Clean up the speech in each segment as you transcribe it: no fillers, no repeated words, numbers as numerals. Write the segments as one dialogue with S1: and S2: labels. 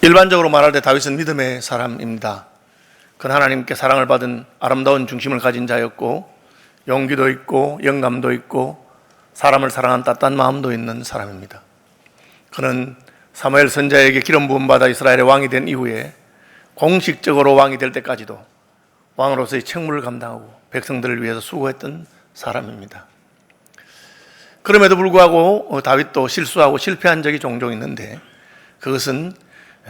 S1: 일반적으로 말할 때 다윗은 믿음의 사람입니다. 그는 하나님께 사랑을 받은 아름다운 중심을 가진 자였고 용기도 있고 영감도 있고 사람을 사랑하는 따뜻한 마음도 있는 사람입니다. 그는 사무엘 선지자에게 기름 부음 받아 이스라엘의 왕이 된 이후에 공식적으로 왕이 될 때까지도 왕으로서의 책무를 감당하고 백성들을 위해서 수고했던 사람입니다. 그럼에도 불구하고 다윗도 실수하고 실패한 적이 종종 있는데 그것은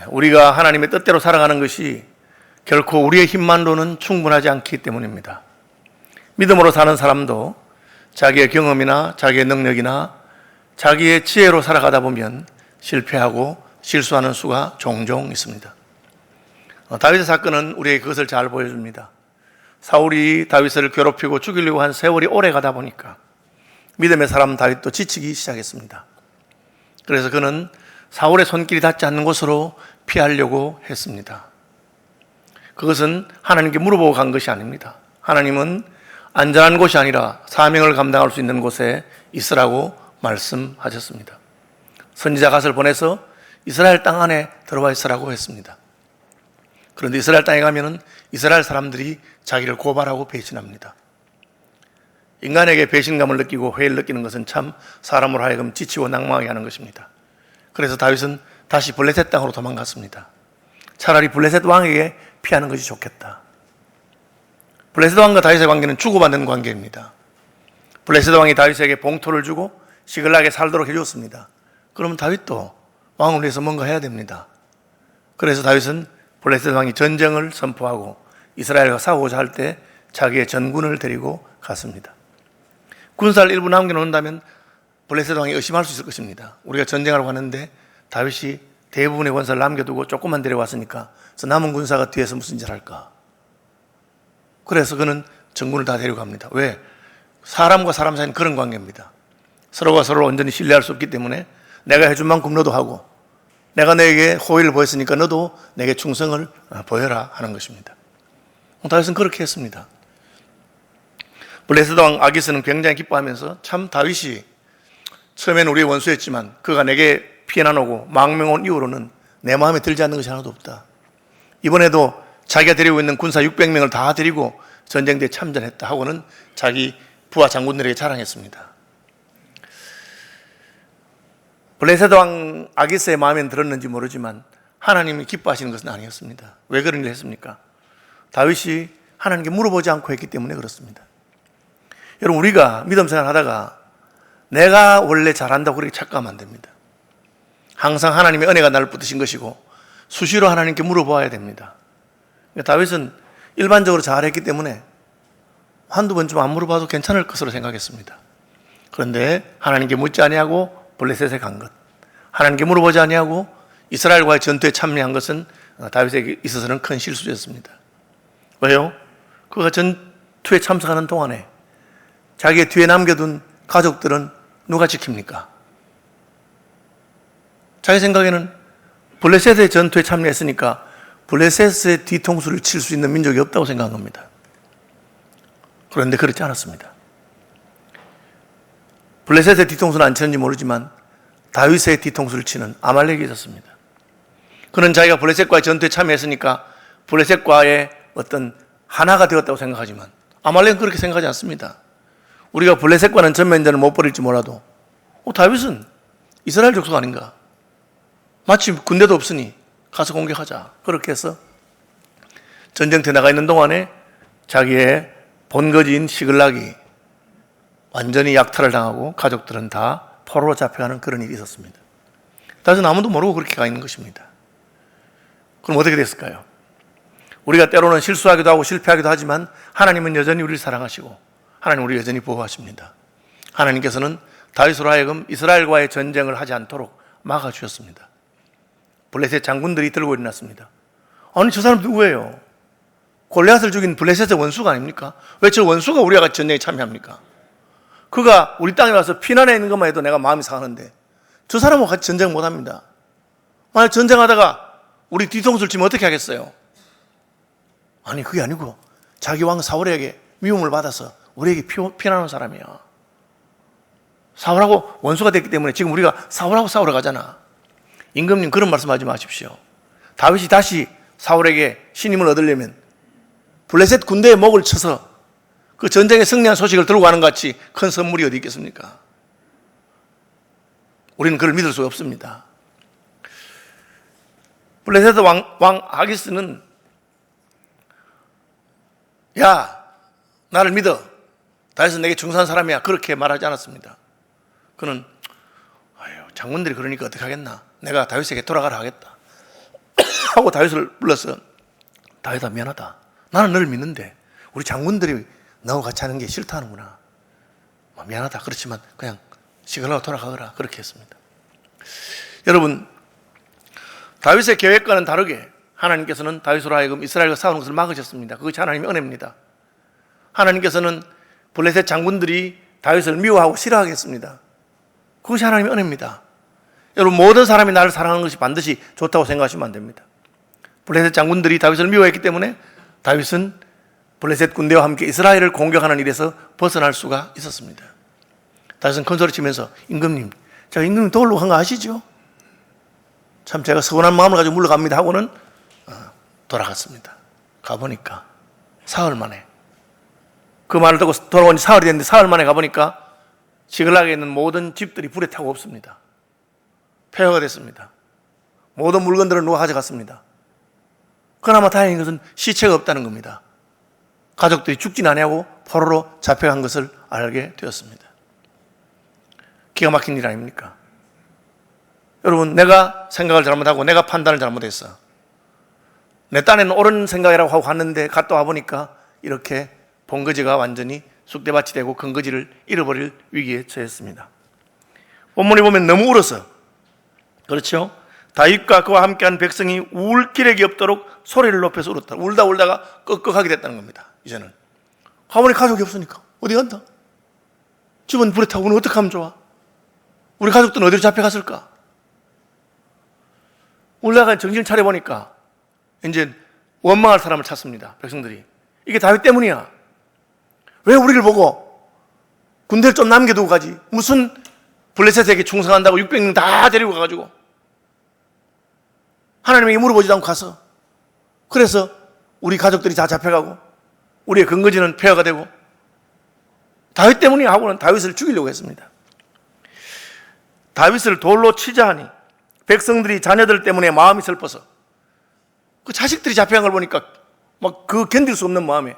S1: 우리가 하나님의 뜻대로 살아가는 것이 결코 우리의 힘만로는 충분하지 않기 때문입니다. 믿음으로 사는 사람도 자기의 경험이나 자기의 능력이나 자기의 지혜로 살아가다 보면 실패하고 실수하는 수가 종종 있습니다. 다윗의 사건은 우리에게 그것을 잘 보여줍니다. 사울이 다윗을 괴롭히고 죽이려고 한 세월이 오래 가다 보니까 믿음의 사람 다윗도 지치기 시작했습니다. 그래서 그는 사울의 손길이 닿지 않는 곳으로 피하려고 했습니다. 그것은 하나님께 물어보고 간 것이 아닙니다. 하나님은 안전한 곳이 아니라 사명을 감당할 수 있는 곳에 있으라고 말씀하셨습니다. 선지자 갓을 보내서 이스라엘 땅 안에 들어와 있으라고 했습니다. 그런데 이스라엘 땅에 가면은 이스라엘 사람들이 자기를 고발하고 배신합니다. 인간에게 배신감을 느끼고 회의를 느끼는 것은 참 사람으로 하여금 지치고 낭망하게 하는 것입니다. 그래서 다윗은 다시 블레셋 땅으로 도망갔습니다. 차라리 블레셋 왕에게 피하는 것이 좋겠다. 블레셋 왕과 다윗의 관계는 주고받는 관계입니다. 블레셋 왕이 다윗에게 봉토를 주고 시글락에 살도록 해줬습니다. 그러면 다윗도 왕을 위해서 뭔가 해야 됩니다. 그래서 다윗은 블레셋 왕이 전쟁을 선포하고 이스라엘과 싸우고자 할 때 자기의 전군을 데리고 갔습니다. 군사를 일부 남겨놓는다면 블레셋 왕이 의심할 수 있을 것입니다. 우리가 전쟁하러 가는데 다윗이 대부분의 군사를 남겨두고 조금만 데려왔으니까 그래서 남은 군사가 뒤에서 무슨 짓을 할까? 그래서 그는 전군을 다 데려갑니다. 왜? 사람과 사람 사이는 그런 관계입니다. 서로가 서로를 온전히 신뢰할 수 없기 때문에 내가 해준 만큼 너도 하고 내가 너에게 호의를 보였으니까 너도 내게 충성을 보여라 하는 것입니다. 다윗은 그렇게 했습니다. 블레셋 왕 아기스는 굉장히 기뻐하면서 참 다윗이 처음에는 우리의 원수였지만 그가 내게 피해나 오고 망명 온 이후로는 내 마음에 들지 않는 것이 하나도 없다. 이번에도 자기가 데리고 있는 군사 600명을 다 데리고 전쟁대에 참전했다 하고는 자기 부하 장군들에게 자랑했습니다. 블레셋 왕 아기스의 마음에 들었는지 모르지만 하나님이 기뻐하시는 것은 아니었습니다. 왜 그런 일을 했습니까? 다윗이 하나님께 물어보지 않고 했기 때문에 그렇습니다. 여러분, 우리가 믿음 생활 하다가 내가 원래 잘한다고 그렇게 착각하면 안 됩니다. 항상 하나님의 은혜가 나를 붙드신 것이고 수시로 하나님께 물어봐야 됩니다. 다윗은 일반적으로 잘했기 때문에 한두 번 좀 안 물어봐도 괜찮을 것으로 생각했습니다. 그런데 하나님께 묻지 아니하고 블레셋에 간 것, 하나님께 물어보지 아니하고 이스라엘과의 전투에 참여한 것은 다윗에게 있어서는 큰 실수였습니다. 왜요? 그가 전투에 참석하는 동안에 자기의 뒤에 남겨둔 가족들은 누가 지킵니까? 자기 생각에는 블레셋의 전투에 참여했으니까 블레셋의 뒤통수를 칠 수 있는 민족이 없다고 생각한 겁니다. 그런데 그렇지 않았습니다. 블레셋의 뒤통수는 안 치는지 모르지만 다윗의 뒤통수를 치는 아말렉이 있었습니다. 그는 자기가 블레셋과의 전투에 참여했으니까 블레셋과의 어떤 하나가 되었다고 생각하지만 아말렉은 그렇게 생각하지 않습니다. 우리가 블레셋과는 전면전을 못 벌일지 몰라도 다윗은 이스라엘 족속 아닌가? 마침 군대도 없으니 가서 공격하자. 그렇게 해서 전쟁터에 나가 있는 동안에 자기의 본거지인 시글락이 완전히 약탈을 당하고 가족들은 다 포로로 잡혀가는 그런 일이 있었습니다. 다윗은 아무도 모르고 그렇게 가 있는 것입니다. 그럼 어떻게 됐을까요? 우리가 때로는 실수하기도 하고 실패하기도 하지만 하나님은 여전히 우리를 사랑하시고 하나님 우리를 여전히 보호하십니다. 하나님께서는 다윗으로 하여금 이스라엘과의 전쟁을 하지 않도록 막아주셨습니다. 블레셋 장군들이 들고 일어났습니다. 아니, 저 사람 누구예요? 골리앗을 죽인 블레셋의 원수가 아닙니까? 왜 저 원수가 우리와 같이 전쟁에 참여합니까? 그가 우리 땅에 와서 피난해 있는 것만 해도 내가 마음이 상하는데 저 사람하고 같이 전쟁 못합니다. 만약 전쟁하다가 우리 뒤통수를 치면 어떻게 하겠어요? 아니, 그게 아니고 자기 왕 사울에게 미움을 받아서 우리에게 피난한 사람이야. 사울하고 원수가 됐기 때문에 지금 우리가 사울하고 싸우러 가잖아. 임금님, 그런 말씀하지 마십시오. 다윗이 다시 사울에게 신임을 얻으려면 블레셋 군대의 목을 쳐서 그 전쟁에 승리한 소식을 들고 가는 것 같이 큰 선물이 어디 있겠습니까? 우리는 그걸 믿을 수 없습니다. 블레셋 왕 아기스는 야, 나를 믿어. 다윗은 내게 중사한 사람이야. 그렇게 말하지 않았습니다. 그는 장군들이 그러니까 어떻게 하겠나. 내가 다윗에게 돌아가라 하겠다. 하고 다윗을 불러서 다윗아 미안하다. 나는 너를 믿는데 우리 장군들이 너하고 같이 하는 게 싫다는구나. 미안하다. 그렇지만 그냥 시골로 돌아가거라. 그렇게 했습니다. 여러분, 다윗의 계획과는 다르게 하나님께서는 다윗으로 하여금 이스라엘과 싸우는 것을 막으셨습니다. 그것이 하나님의 은혜입니다. 하나님께서는 블레셋 장군들이 다윗을 미워하고 싫어하겠습니다. 그것이 하나님의 은혜입니다. 여러분, 모든 사람이 나를 사랑하는 것이 반드시 좋다고 생각하시면 안 됩니다. 블레셋 장군들이 다윗을 미워했기 때문에 다윗은 블레셋 군대와 함께 이스라엘을 공격하는 일에서 벗어날 수가 있었습니다. 다윗은 큰 소리 치면서 임금님, 제가 임금님 도우려고 한 거 아시죠? 참 제가 서운한 마음을 가지고 물러갑니다 하고는 돌아갔습니다. 가보니까 사흘 만에, 그 말을 듣고 돌아온 지 사흘이 됐는데 사흘 만에 가보니까 시글락에 있는 모든 집들이 불에 타고 없습니다. 폐허가 됐습니다. 모든 물건들을 누가 가져갔습니다. 그나마 다행인 것은 시체가 없다는 겁니다. 가족들이 죽진 아니하고 포로로 잡혀간 것을 알게 되었습니다. 기가 막힌 일 아닙니까? 여러분, 내가 생각을 잘못하고 내가 판단을 잘못했어. 내 딴에는 옳은 생각이라고 하고 갔는데 갔다 와보니까 이렇게 본거지가 완전히 쑥대밭이 되고 근거지를 잃어버릴 위기에 처했습니다. 본문에 보면 너무 울어서, 그렇죠? 다윗과 그와 함께한 백성이 울 기력이 없도록 소리를 높여서 울었다. 울다가 끄끄하게 됐다는 겁니다. 이제는 가보니 가족이 없으니까 어디 간다? 집은 불에 타고는 어떻게 하면 좋아? 우리 가족들은 어디로 잡혀갔을까? 울다가 정신을 차려보니까 이제 원망할 사람을 찾습니다. 백성들이. 이게 다윗 때문이야. 왜 우리를 보고 군대를 좀 남겨두고 가지? 무슨 블레셋에게 충성한다고 600명 다 데리고 가가지고 하나님에게 물어보지도 않고 가서, 그래서 우리 가족들이 다 잡혀가고 우리의 근거지는 폐허가 되고 다윗 때문이야 하고는 다윗을 죽이려고 했습니다. 다윗을 돌로 치자 하니 백성들이 자녀들 때문에 마음이 슬퍼서, 그 자식들이 잡혀간 걸 보니까 막 그 견딜 수 없는 마음에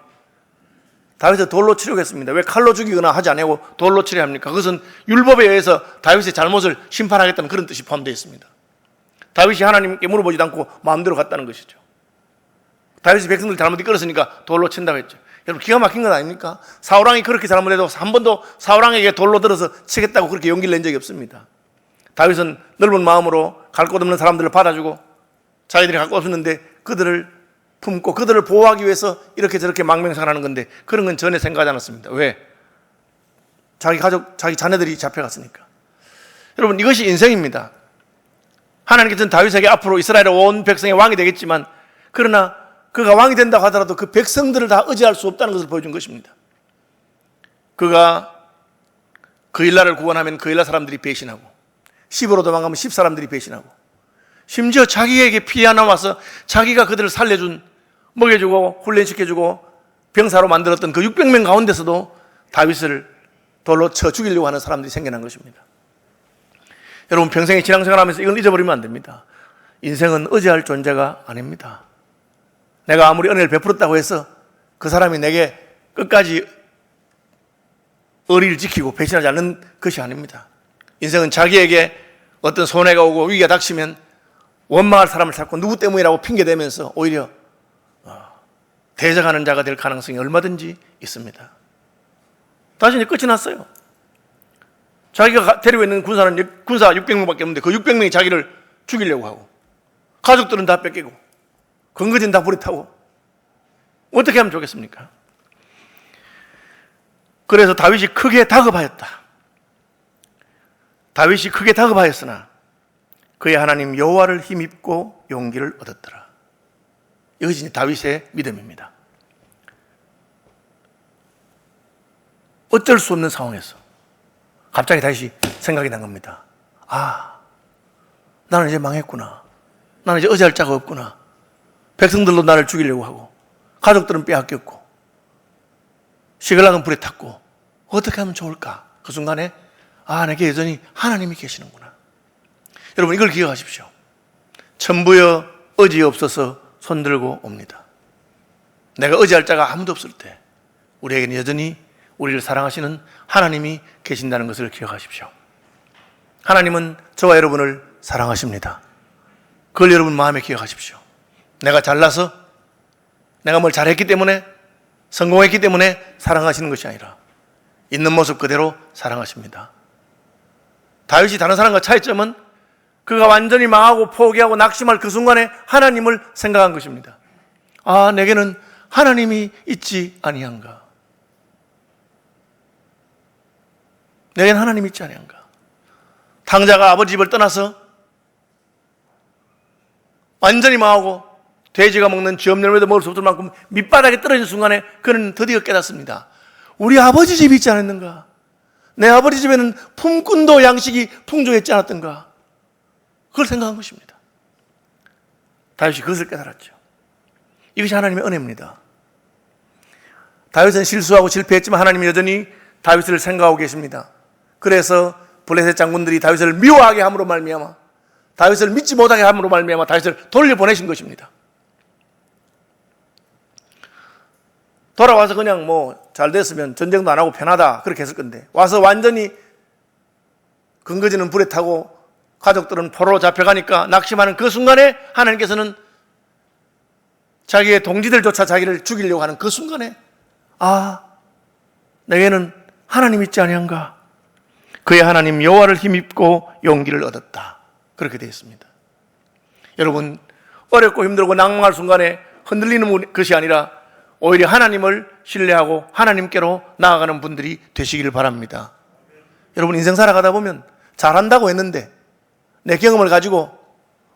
S1: 다윗을 돌로 치려고 했습니다. 왜 칼로 죽이거나 하지 아니고 돌로 치려 합니까? 그것은 율법에 의해서 다윗의 잘못을 심판하겠다는 그런 뜻이 포함되어 있습니다. 다윗이 하나님께 물어보지도 않고 마음대로 갔다는 것이죠. 다윗이 백성들 잘못 이끌었으니까 돌로 친다고 했죠. 여러분, 기가 막힌 건 아닙니까? 사울왕이 그렇게 잘못해도 한 번도 사울왕에게 돌로 들어서 치겠다고 그렇게 용기를 낸 적이 없습니다. 다윗은 넓은 마음으로 갈 곳 없는 사람들을 받아주고 자기들이 갖고 없었는데 그들을 품고 그들을 보호하기 위해서 이렇게 저렇게 망명살하는 건데, 그런 건 전혀 생각하지 않았습니다. 왜? 자기 가족, 자기 자녀들이 잡혀갔으니까. 여러분, 이것이 인생입니다. 하나님께서는 다윗에게 앞으로 이스라엘의 온 백성의 왕이 되겠지만, 그러나 그가 왕이 된다고 하더라도 그 백성들을 다 의지할 수 없다는 것을 보여준 것입니다. 그가 그일라를 구원하면 그일라 사람들이 배신하고, 10으로 도망가면 10 사람들이 배신하고, 심지어 자기에게 피해 하나 와서 자기가 그들을 살려준, 먹여주고 훈련시켜주고 병사로 만들었던 그 600명 가운데서도 다윗을 돌로 쳐 죽이려고 하는 사람들이 생겨난 것입니다. 여러분, 평생에 신앙생활하면서 이걸 잊어버리면 안 됩니다. 인생은 의지할 존재가 아닙니다. 내가 아무리 은혜를 베풀었다고 해서 그 사람이 내게 끝까지 의리를 지키고 배신하지 않는 것이 아닙니다. 인생은 자기에게 어떤 손해가 오고 위기가 닥치면 원망할 사람을 찾고 누구 때문이라고 핑계대면서 오히려 대적하는 자가 될 가능성이 얼마든지 있습니다. 다시 이제 끝이 났어요. 자기가 데리고 있는 군사 600명밖에 없는데 그 600명이 자기를 죽이려고 하고, 가족들은 다 뺏기고 근거지는 다 불이 타고, 어떻게 하면 좋겠습니까? 그래서 다윗이 크게 다급하였다. 다윗이 크게 다급하였으나 그의 하나님 여호와를 힘입고 용기를 얻었더라. 이것이 다윗의 믿음입니다. 어쩔 수 없는 상황에서 갑자기 다시 생각이 난 겁니다. 아, 나는 이제 망했구나. 나는 이제 의지할 자가 없구나. 백성들도 나를 죽이려고 하고 가족들은 빼앗겼고 시글락은 불에 탔고 어떻게 하면 좋을까? 그 순간에 내게 여전히 하나님이 계시는구나. 여러분 이걸 기억하십시오. 천부여 의지없어서 손들고 옵니다. 내가 의지할 자가 아무도 없을 때 우리에게는 여전히 우리를 사랑하시는 하나님이 계신다는 것을 기억하십시오. 하나님은 저와 여러분을 사랑하십니다. 그걸 여러분 마음에 기억하십시오. 내가 잘나서 내가 뭘 잘했기 때문에 성공했기 때문에 사랑하시는 것이 아니라 있는 모습 그대로 사랑하십니다. 다윗이 다른 사람과 차이점은 그가 완전히 망하고 포기하고 낙심할 그 순간에 하나님을 생각한 것입니다. 내게는 하나님이 있지 아니한가? 내게는 하나님이 있지 아니한가? 탕자가 아버지 집을 떠나서 완전히 망하고 돼지가 먹는 쥐엄열매도 먹을 수 없을 만큼 밑바닥에 떨어진 순간에 그는 드디어 깨닫습니다. 우리 아버지 집이 있지 않았는가? 내 아버지 집에는 품꾼도 양식이 풍족했지 않았던가? 그걸 생각한 것입니다. 다윗이 그것을 깨달았죠. 이것이 하나님의 은혜입니다. 다윗은 실수하고 실패했지만 하나님이 여전히 다윗을 생각하고 계십니다. 그래서 블레셋 장군들이 다윗을 미워하게 함으로 말미암아 다윗을 믿지 못하게 함으로 말미암아 다윗을 돌려보내신 것입니다. 돌아와서 그냥 잘 됐으면 전쟁도 안 하고 편하다 그렇게 했을 건데 와서 완전히 근거지는 불에 타고 가족들은 포로로 잡혀가니까 낙심하는 그 순간에 하나님께서는 자기의 동지들조차 자기를 죽이려고 하는 그 순간에 내게는 하나님 있지 아니한가? 그의 하나님 여호와를 힘입고 용기를 얻었다. 그렇게 되어 있습니다. 여러분 어렵고 힘들고 낭망할 순간에 흔들리는 것이 아니라 오히려 하나님을 신뢰하고 하나님께로 나아가는 분들이 되시기를 바랍니다. 여러분 인생 살아가다 보면 잘한다고 했는데 내 경험을 가지고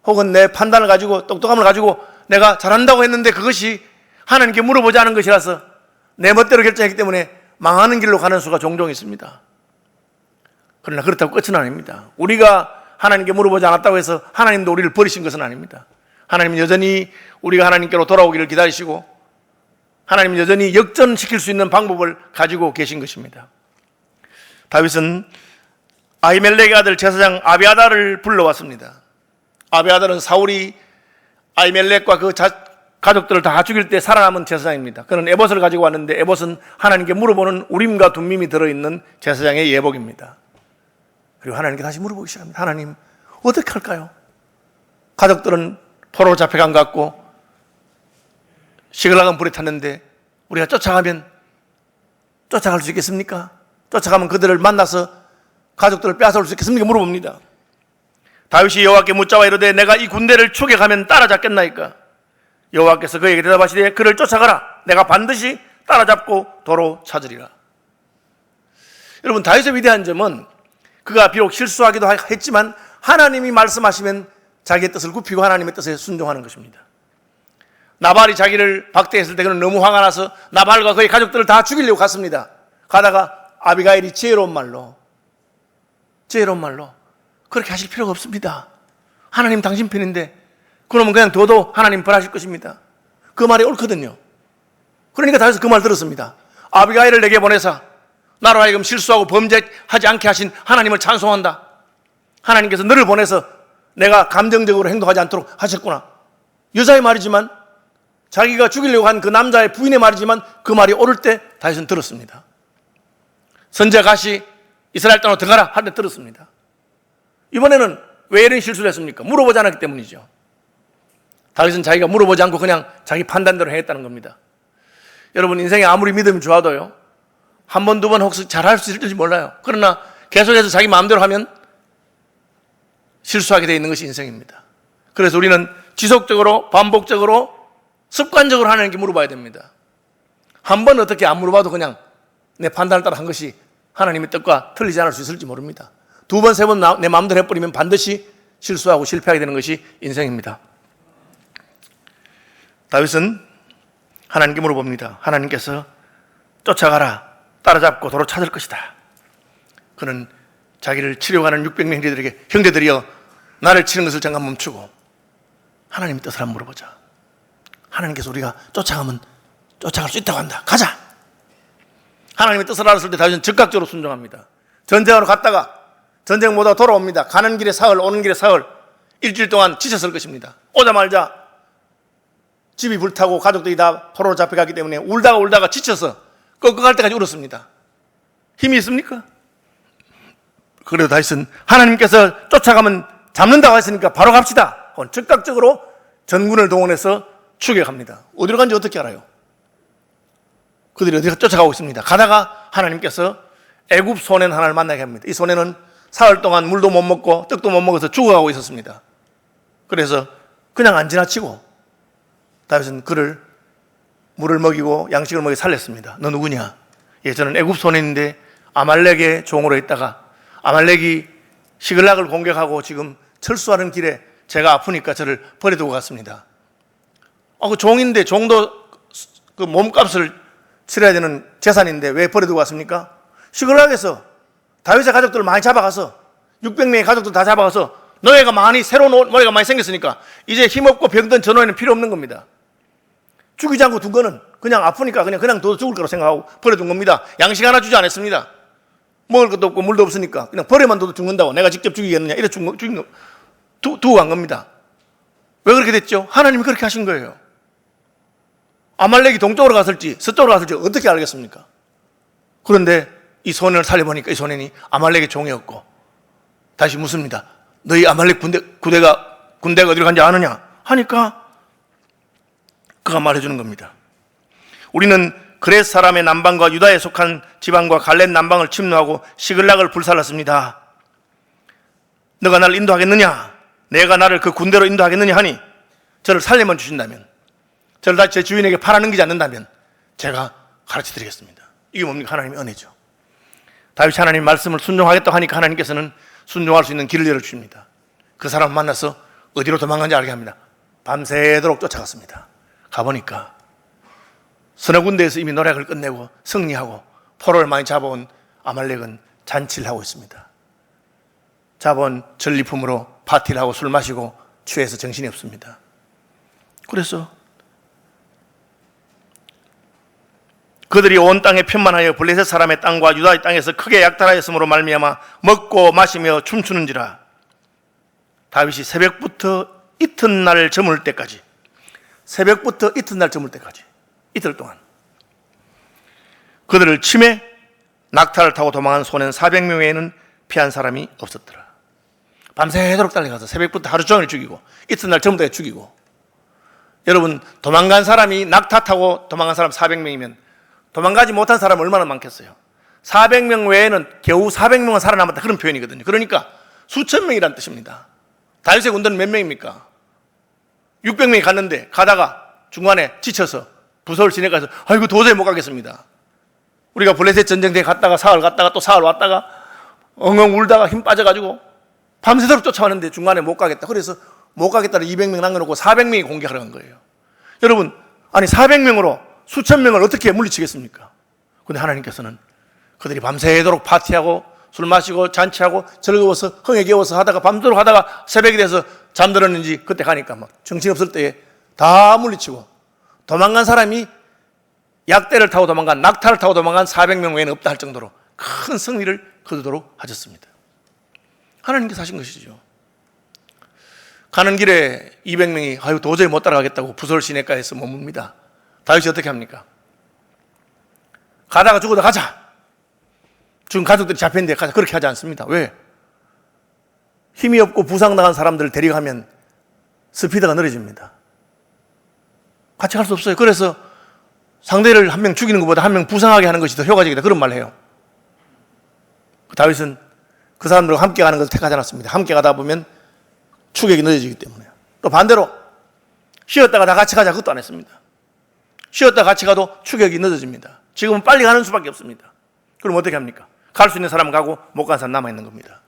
S1: 혹은 내 판단을 가지고 똑똑함을 가지고 내가 잘한다고 했는데 그것이 하나님께 물어보지 않은 것이라서 내 멋대로 결정했기 때문에 망하는 길로 가는 수가 종종 있습니다. 그러나 그렇다고 끝은 아닙니다. 우리가 하나님께 물어보지 않았다고 해서 하나님도 우리를 버리신 것은 아닙니다. 하나님은 여전히 우리가 하나님께로 돌아오기를 기다리시고 하나님은 여전히 역전시킬 수 있는 방법을 가지고 계신 것입니다. 다윗은 아히멜렉의 아들 제사장 아비아달을 불러왔습니다. 아비아달은 사울이 아히멜렉과 그 가족들을 다 죽일 때 살아남은 제사장입니다. 그는 에봇을 가지고 왔는데 에봇은 하나님께 물어보는 우림과 둠밈이 들어있는 제사장의 예복입니다. 그리고 하나님께 다시 물어보기 시작합니다. 하나님 어떻게 할까요? 가족들은 포로로 잡혀간 것 같고 시글락은 불에 탔는데 우리가 쫓아가면 쫓아갈 수 있겠습니까? 쫓아가면 그들을 만나서 가족들을 빼앗아올 수 있겠습니까? 물어봅니다. 다윗이 여호와께 묻자와 이르되 내가 이 군대를 추격하면 따라잡겠나이까? 여호와께서 그에게 대답하시되 그를 쫓아가라. 내가 반드시 따라잡고 도로 찾으리라. 여러분 다윗의 위대한 점은 그가 비록 실수하기도 했지만 하나님이 말씀하시면 자기의 뜻을 굽히고 하나님의 뜻에 순종하는 것입니다. 나발이 자기를 박대했을 때 그는 너무 화가 나서 나발과 그의 가족들을 다 죽이려고 갔습니다. 가다가 아비가일이 지혜로운 말로 그렇게 하실 필요가 없습니다. 하나님 당신 편인데 그러면 그냥 둬도 하나님 벌하실 것입니다. 그 말이 옳거든요. 그러니까 다윗은 그 말 들었습니다. 아비가일을 내게 보내사 나로 하여금 실수하고 범죄하지 않게 하신 하나님을 찬송한다. 하나님께서 너를 보내서 내가 감정적으로 행동하지 않도록 하셨구나. 여자의 말이지만 자기가 죽이려고 한 그 남자의 부인의 말이지만 그 말이 옳을 때 다윗은 들었습니다. 선지자 가시 이스라엘 땅으로 들어가라 할 때 들었습니다. 이번에는 왜 이런 실수를 했습니까? 물어보지 않았기 때문이죠. 다윗은 자기가 물어보지 않고 그냥 자기 판단대로 했다는 겁니다. 여러분 인생에 아무리 믿음이 좋아도요 한 번, 두 번 혹시 잘할 수 있을지 몰라요. 그러나 계속해서 자기 마음대로 하면 실수하게 되어 있는 것이 인생입니다. 그래서 우리는 지속적으로 반복적으로 습관적으로 하나님께 물어봐야 됩니다. 한 번 어떻게 안 물어봐도 그냥 내 판단을 따라 한 것이 하나님의 뜻과 틀리지 않을 수 있을지 모릅니다. 두 번, 세 번 내 마음대로 해버리면 반드시 실수하고 실패하게 되는 것이 인생입니다. 다윗은 하나님께 물어봅니다. 하나님께서 쫓아가라, 따라잡고 도로 찾을 것이다. 그는 자기를 치려고 하는 600명 형제들에게 형제들이여 나를 치는 것을 잠깐 멈추고 하나님의 뜻을 한번 물어보자. 하나님께서 우리가 쫓아갈 수 있다고 한다. 가자. 하나님의 뜻을 알았을 때 다윗은 즉각적으로 순종합니다. 전쟁하러 갔다가 전쟁 못하고 돌아옵니다. 가는 길에 사흘, 오는 길에 사흘, 일주일 동안 지쳤을 것입니다. 오자마자 집이 불타고 가족들이 다 포로로 잡혀갔기 때문에 울다가 지쳐서 꺾어갈 때까지 울었습니다. 힘이 있습니까? 그래도 다윗은 하나님께서 쫓아가면 잡는다고 했으니까 바로 갑시다. 즉각적으로 전군을 동원해서 추격합니다. 어디로 간지 어떻게 알아요? 그들이 어디가 쫓아가고 있습니다. 가다가 하나님께서 애굽 소년 하나를 만나게 합니다. 이 소년은 사흘 동안 물도 못 먹고 떡도 못 먹어서 죽어가고 있었습니다. 그래서 그냥 안 지나치고 다윗은 그를 물을 먹이고 양식을 먹여 살렸습니다. 너 누구냐? 예, 저는 애굽 소년인데 아말렉의 종으로 있다가 아말렉이 시글락을 공격하고 지금 철수하는 길에 제가 아프니까 저를 버려두고 갔습니다. 그 종인데 종도 그 몸값을 치러야 되는 재산인데 왜 버려두고 갔습니까? 시글락에서 다윗의 가족들을 많이 잡아가서 600명의 가족들 다 잡아가서 노예가 많이 새로운 노예가 많이 생겼으니까 이제 힘없고 병든 저 노예는 필요 없는 겁니다. 죽이지 않고 둔 거는 그냥 아프니까 그냥 더 죽을 거라고 생각하고 버려둔 겁니다. 양식 하나 주지 않았습니다. 먹을 것도 없고 물도 없으니까 그냥 버려만 둬도 죽는다고 내가 직접 죽이겠느냐 이래 두고 간 겁니다. 왜 그렇게 됐죠? 하나님이 그렇게 하신 거예요. 아말렉이 동쪽으로 갔을지 서쪽으로 갔을지 어떻게 알겠습니까? 그런데 이 소년을 살려보니까 이 소년이 아말렉의 종이었고 다시 묻습니다. 너희 아말렉 군대가 어디로 간지 아느냐? 하니까 그가 말해주는 겁니다. 우리는 그렛 사람의 남방과 유다에 속한 지방과 갈렙 남방을 침노하고 시글락을 불살랐습니다. 너가 나를 인도하겠느냐? 내가 나를 그 군대로 인도하겠느냐 하니 저를 살려만 주신다면, 저를 다시 제 주인에게 팔아넘기지 않는다면 제가 가르쳐드리겠습니다. 이게 뭡니까? 하나님의 은혜죠. 다윗이 하나님 말씀을 순종하겠다고 하니까 하나님께서는 순종할 수 있는 길을 열어주십니다. 그 사람을 만나서 어디로 도망간지 알게 합니다. 밤새도록 쫓아갔습니다. 가보니까 서너 군데에서 이미 노략을 끝내고 승리하고 포로를 많이 잡아온 아말렉은 잔치를 하고 있습니다. 잡아온 전리품으로 파티를 하고 술 마시고 취해서 정신이 없습니다. 그래서 그들이 온 땅에 편만하여 블레셋 사람의 땅과 유다의 땅에서 크게 약탈하였으므로 말미암아 먹고 마시며 춤추는지라. 다윗이 새벽부터 이튿날 저물 때까지, 새벽부터 이튿날 저물 때까지 이틀 동안 그들을 치매 낙타를 타고 도망한 소년 400명 외에는 피한 사람이 없었더라. 밤새도록 달려가서 새벽부터 하루 종일 죽이고 이튿날 저물 때까지 죽이고. 여러분, 도망간 사람이 낙타 타고 도망간 사람 400명이면 도망가지 못한 사람은 얼마나 많겠어요? 400명 외에는 겨우 400명은 살아남았다, 그런 표현이거든요. 그러니까 수천 명이란 뜻입니다. 다윗의 군대는 몇 명입니까? 600명이 갔는데 가다가 중간에 지쳐서 부서울 시내가서 아이고 도저히 못 가겠습니다. 우리가 블레셋 전쟁터에 갔다가 사흘 갔다가 또 사흘 왔다가 엉엉 울다가 힘 빠져가지고 밤새도록 쫓아왔는데 중간에 못 가겠다. 그래서 못 가겠다를 200명 남겨놓고 400명이 공격하러 간 거예요. 여러분, 아니 400명으로 수천 명을 어떻게 물리치겠습니까? 그런데 하나님께서는 그들이 밤새도록 파티하고 술 마시고 잔치하고 즐거워서 흥에 겨워서 하다가 밤새도록 하다가 새벽이 돼서 잠들었는지 그때 가니까 막 정신없을 때에 다 물리치고 도망간 사람이 약대를 타고 도망간, 낙타를 타고 도망간 400명 외에는 없다 할 정도로 큰 승리를 거두도록 하셨습니다. 하나님께서 하신 것이죠. 가는 길에 200명이 아유 도저히 못 따라가겠다고 부설 시내가에서 머뭅니다. 다윗이 어떻게 합니까? 가다가 죽어도 가자. 지금 가족들이 잡혔는데 가자. 그렇게 하지 않습니다. 왜? 힘이 없고 부상당한 사람들을 데려가면 스피드가 느려집니다. 같이 갈 수 없어요. 그래서 상대를 한 명 죽이는 것보다 한 명 부상하게 하는 것이 더 효과적이다, 그런 말을 해요. 다윗은 그 사람들과 함께 가는 것을 택하지 않았습니다. 함께 가다 보면 추격이 늦어지기 때문에. 또 반대로 쉬었다가 다 같이 가자, 그것도 안 했습니다. 쉬었다가 같이 가도 추격이 늦어집니다. 지금은 빨리 가는 수밖에 없습니다. 그럼 어떻게 합니까? 갈 수 있는 사람은 가고 못 가는 사람 남아있는 겁니다.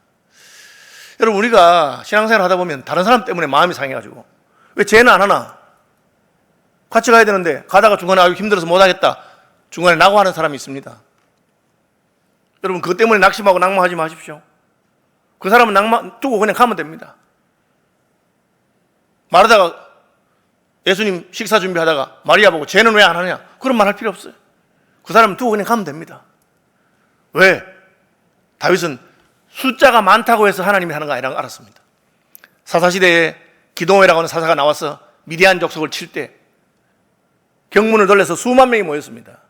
S1: 여러분, 우리가 신앙생활 하다 보면 다른 사람 때문에 마음이 상해가지고 왜 쟤는 안 하나? 같이 가야 되는데 가다가 중간에 아유 힘들어서 못하겠다, 중간에 낙오하는 사람이 있습니다. 여러분, 그것 때문에 낙심하고 낭망하지 마십시오. 그 사람은 낭망 두고 그냥 가면 됩니다. 말하다가 예수님 식사 준비하다가 마리아 보고 쟤는 왜 안 하냐? 그런 말 할 필요 없어요. 그 사람 두고 그냥 가면 됩니다. 왜? 다윗은 숫자가 많다고 해서 하나님이 하는 거 아니라는 걸 알았습니다. 사사시대에 기동회라고 하는 사사가 나와서 미디안 족속을 칠 때 경문을 돌려서 수만 명이 모였습니다.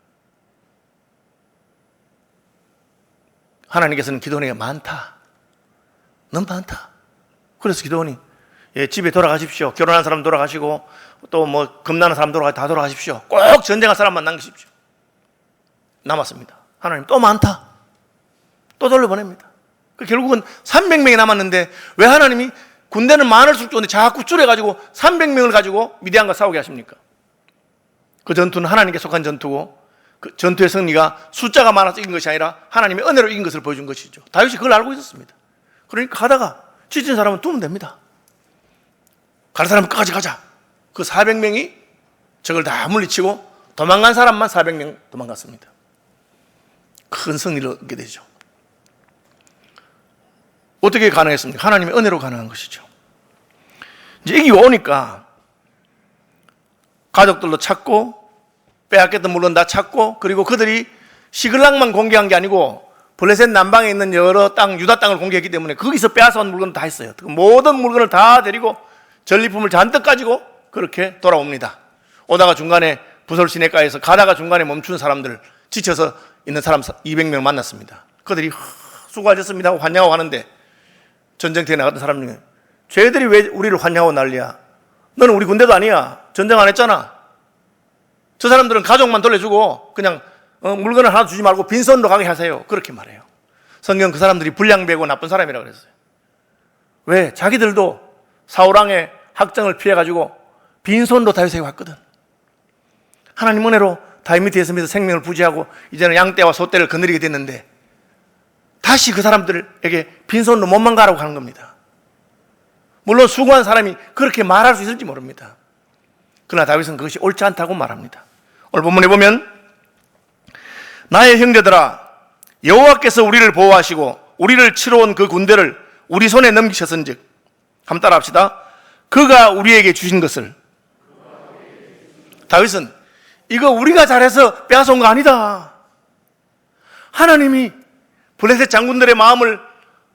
S1: 하나님께서는 기도원이 많다. 너무 많다. 그래서 기도원이 집에 돌아가십시오. 결혼한 사람 돌아가시고 또 뭐 겁나는 사람 다 돌아가십시오. 꼭 전쟁할 사람만 남기십시오. 남았습니다. 하나님 또 많다. 또 돌려보냅니다. 결국은 300명이 남았는데 왜 하나님이 군대는 많을수록 좋은데 자꾸 줄여가지고 300명을 가지고 미디안과 싸우게 하십니까? 그 전투는 하나님께 속한 전투고 그 전투의 승리가 숫자가 많아서 이긴 것이 아니라 하나님의 은혜로 이긴 것을 보여준 것이죠. 다윗이 그걸 알고 있었습니다. 그러니까 가다가 지친 사람은 두면 됩니다. 갈 사람은 끝까지 가자. 그 400명이 적을 다 물리치고 도망간 사람만 400명 도망갔습니다. 큰 승리를 얻게 되죠. 어떻게 가능했습니까? 하나님의 은혜로 가능한 것이죠. 이제 이기고 오니까 가족들도 찾고 빼앗겼던 물건 다 찾고 그리고 그들이 시글락만 공개한 게 아니고 블레셋 남방에 있는 여러 땅, 유다 땅을 공개했기 때문에 거기서 빼앗아온 물건 다 했어요. 모든 물건을 다 데리고 전리품을 잔뜩 가지고 그렇게 돌아옵니다. 오다가 중간에 부솔 시내가에서 가다가 중간에 멈춘 사람들, 지쳐서 있는 사람 200명 만났습니다. 그들이 수고하셨습니다 하고 환영하고 하는데 전쟁터에 나갔던 사람 중에 쟤들이 왜 우리를 환영하고 난리야? 너는 우리 군대도 아니야. 전쟁 안 했잖아. 저 사람들은 가족만 돌려주고 그냥 물건을 하나 주지 말고 빈손으로 가게 하세요. 그렇게 말해요. 성경 그 사람들이 불량배고 나쁜 사람이라고 그랬어요. 왜? 자기들도 사울왕의 학정을 피해가지고 빈손으로 다윗에게 왔거든. 하나님 은혜로 다윗 밑에 있으면서 생명을 부지하고 이제는 양떼와 소떼를 거느리게 됐는데 다시 그 사람들에게 빈손으로 몸만 가라고 하는 겁니다. 물론 수고한 사람이 그렇게 말할 수 있을지 모릅니다. 그러나 다윗은 그것이 옳지 않다고 말합니다. 오늘 본문에 보면 나의 형제들아 여호와께서 우리를 보호하시고 우리를 치러 온 그 군대를 우리 손에 넘기셨은즉 한번 따라 합시다. 그가 우리에게 주신 것을. 다윗은 이거 우리가 잘해서 빼앗아온 거 아니다. 하나님이 블레셋 장군들의 마음을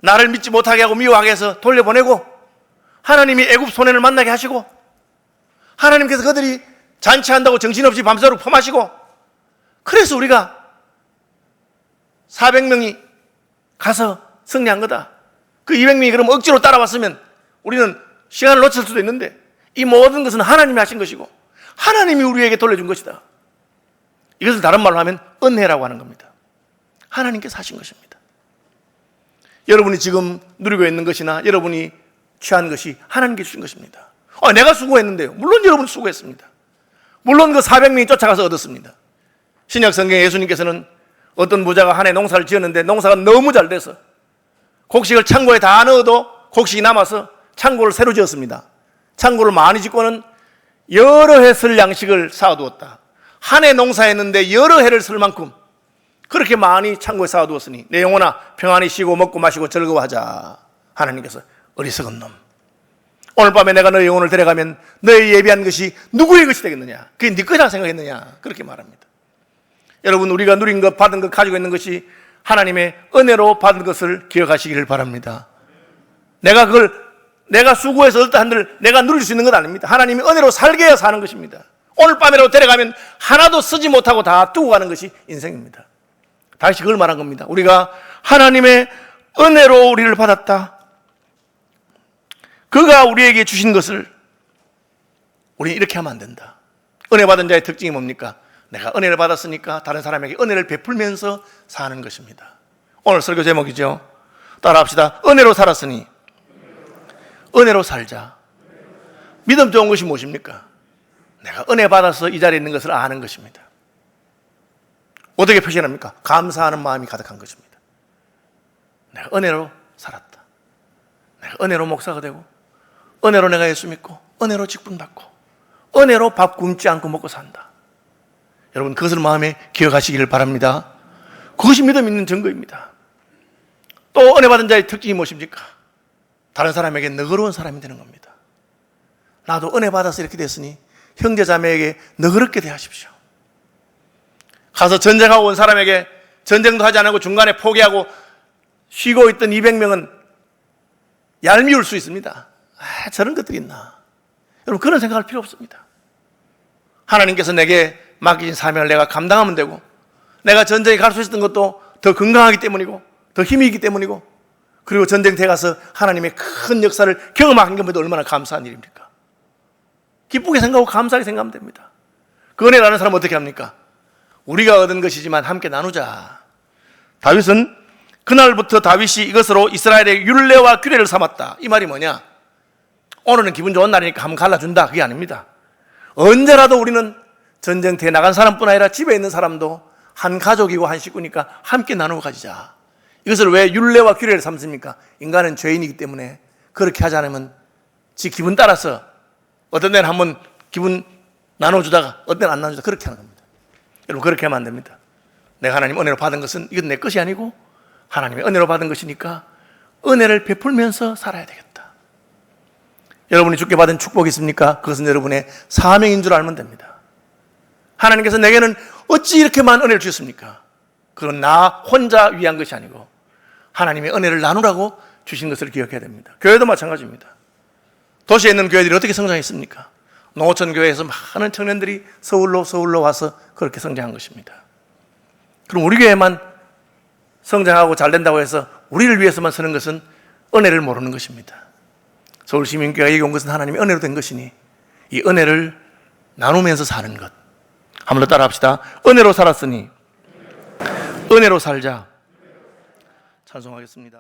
S1: 나를 믿지 못하게 하고 미워하게 해서 돌려보내고 하나님이 애굽 소년을 만나게 하시고 하나님께서 그들이 잔치한다고 정신없이 밤새도록 퍼마시고 그래서 우리가 400명이 가서 승리한 거다. 그 200명이 그럼 억지로 따라왔으면 우리는 시간을 놓칠 수도 있는데 이 모든 것은 하나님이 하신 것이고 하나님이 우리에게 돌려준 것이다. 이것을 다른 말로 하면 은혜라고 하는 겁니다. 하나님께서 하신 것입니다. 여러분이 지금 누리고 있는 것이나 여러분이 취한 것이 하나님께 주신 것입니다. 내가 수고했는데요. 물론 여러분 수고했습니다. 물론 그 400명이 쫓아가서 얻었습니다. 신약 성경에 예수님께서는 어떤 부자가 한 해 농사를 지었는데 농사가 너무 잘 돼서 곡식을 창고에 다 넣어도 곡식이 남아서 창고를 새로 지었습니다. 창고를 많이 짓고는 여러 해 쓸 양식을 쌓아두었다. 한 해 농사했는데 여러 해를 쓸 만큼 그렇게 많이 창고에 쌓아두었으니 내 영혼아 평안히 쉬고 먹고 마시고 즐거워하자. 하나님께서 어리석은 놈, 오늘 밤에 내가 너의 영혼을 데려가면 너의 예비한 것이 누구의 것이 되겠느냐? 그게 네 거라 생각했느냐? 그렇게 말합니다. 여러분, 우리가 누린 것, 받은 것, 가지고 있는 것이 하나님의 은혜로 받은 것을 기억하시기를 바랍니다. 내가 수고해서 얻다 한들 내가 누릴 수 있는 것 아닙니다. 하나님이 은혜로 살게 해서 사는 것입니다. 오늘 밤이라도 데려가면 하나도 쓰지 못하고 다 두고 가는 것이 인생입니다. 다시 그걸 말한 겁니다. 우리가 하나님의 은혜로 우리를 받았다. 그가 우리에게 주신 것을 우리는 이렇게 하면 안 된다. 은혜 받은 자의 특징이 뭡니까? 내가 은혜를 받았으니까 다른 사람에게 은혜를 베풀면서 사는 것입니다. 오늘 설교 제목이죠. 따라합시다. 은혜로 살았으니 은혜로 살자. 믿음 좋은 것이 무엇입니까? 내가 은혜 받아서 이 자리에 있는 것을 아는 것입니다. 어떻게 표현합니까? 감사하는 마음이 가득한 것입니다. 내가 은혜로 살았다. 내가 은혜로 목사가 되고 은혜로 내가 예수 믿고 은혜로 직분 받고 은혜로 밥 굶지 않고 먹고 산다. 여러분, 그것을 마음에 기억하시기를 바랍니다. 그것이 믿음 있는 증거입니다. 또 은혜 받은 자의 특징이 무엇입니까? 다른 사람에게 너그러운 사람이 되는 겁니다. 나도 은혜 받아서 이렇게 됐으니 형제 자매에게 너그럽게 대하십시오. 가서 전쟁하고 온 사람에게 전쟁도 하지 않고 중간에 포기하고 쉬고 있던 200명은 얄미울 수 있습니다. 저런 것들이 있나. 여러분, 그런 생각할 필요 없습니다. 하나님께서 내게 맡기신 사명을 내가 감당하면 되고, 내가 전쟁에 갈 수 있었던 것도 더 건강하기 때문이고, 더 힘이 있기 때문이고, 그리고 전쟁터에 가서 하나님의 큰 역사를 경험한 것도 얼마나 감사한 일입니까? 기쁘게 생각하고 감사하게 생각하면 됩니다. 그 은혜를 아는 사람은 어떻게 합니까? 우리가 얻은 것이지만 함께 나누자. 다윗은 그날부터 다윗이 이것으로 이스라엘의 율례와 규례를 삼았다. 이 말이 뭐냐? 오늘은 기분 좋은 날이니까 한번 갈라준다. 그게 아닙니다. 언제라도 우리는 전쟁터에 나간 사람뿐 아니라 집에 있는 사람도 한 가족이고 한 식구니까 함께 나누어 가지자. 이것을 왜 율례와 규례를 삼습니까? 인간은 죄인이기 때문에 그렇게 하지 않으면 지 기분 따라서 어떤 데는 한번 기분 나눠주다가 어떤 데는 안 나눠주다 그렇게 하는 겁니다. 여러분, 그렇게 하면 안 됩니다. 내가 하나님 은혜로 받은 것은 이건 내 것이 아니고 하나님의 은혜로 받은 것이니까 은혜를 베풀면서 살아야 되겠다. 여러분이 주께 받은 축복이 있습니까? 그것은 여러분의 사명인 줄 알면 됩니다. 하나님께서 내게는 어찌 이렇게만 은혜를 주셨습니까? 그건 나 혼자 위한 것이 아니고 하나님의 은혜를 나누라고 주신 것을 기억해야 됩니다. 교회도 마찬가지입니다. 도시에 있는 교회들이 어떻게 성장했습니까? 농어촌교회에서 많은 청년들이 서울로 와서 그렇게 성장한 것입니다. 그럼 우리 교회만 성장하고 잘 된다고 해서 우리를 위해서만 서는 것은 은혜를 모르는 것입니다. 서울시민교회가 여기 온 것은 하나님의 은혜로 된 것이니 이 은혜를 나누면서 사는 것. 한 번 더 따라 합시다. 은혜로 살았으니 은혜로 살자. 찬송하겠습니다.